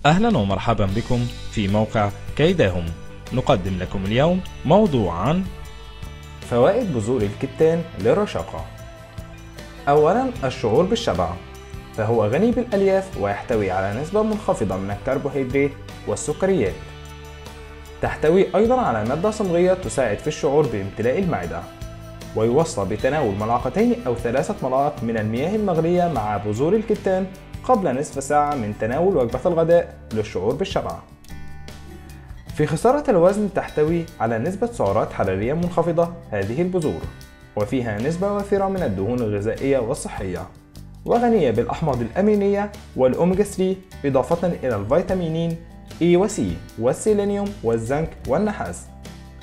أهلا ومرحبا بكم في موقع كيداهم. نقدم لكم اليوم موضوع عن فوائد بذور الكتان للرشاقة. أولا، الشعور بالشبع، فهو غني بالألياف ويحتوي على نسبة منخفضة من الكربوهيدرات والسكريات. تحتوي أيضا على مادة صمغية تساعد في الشعور بامتلاء المعدة، ويوصى بتناول ملعقتين أو 3 ملاعق من المياه المغلية مع بذور الكتان قبل نصف ساعة من تناول وجبة الغداء للشعور بالشبع. في خسارة الوزن، تحتوي على نسبة سعرات حرارية منخفضة هذه البذور، وفيها نسبة وافرة من الدهون الغذائية والصحية، وغنية بالأحماض الأمينية والأوميجا 3، إضافة إلى الفيتامينين E و C والسيلينيوم والزنك والنحاس،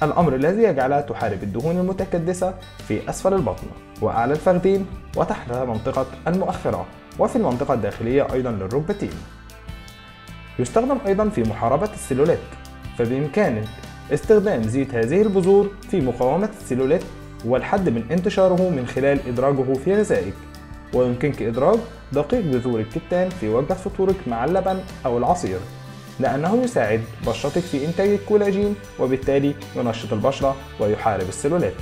الأمر الذي يجعلها تحارب الدهون المتكدسة في أسفل البطن وأعلى الفخذين وتحت منطقة المؤخرة، وفي المنطقة الداخلية أيضا للركبتين. يستخدم أيضا في محاربة السيلوليت، فبإمكانك استخدام زيت هذه البذور في مقاومة السيلوليت والحد من انتشاره من خلال إدراجه في غذائك. ويمكنك إدراج دقيق بذور الكتان في وجبة فطورك مع اللبن أو العصير، لأنه يساعد بشرتك في إنتاج الكولاجين، وبالتالي ينشط البشرة ويحارب السيلوليت.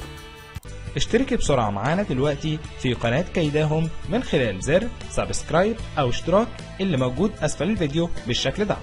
اشتركي بسرعة معانا دلوقتي في قناة كيداهم من خلال زر سبسكرايب أو اشتراك اللي موجود أسفل الفيديو بالشكل ده.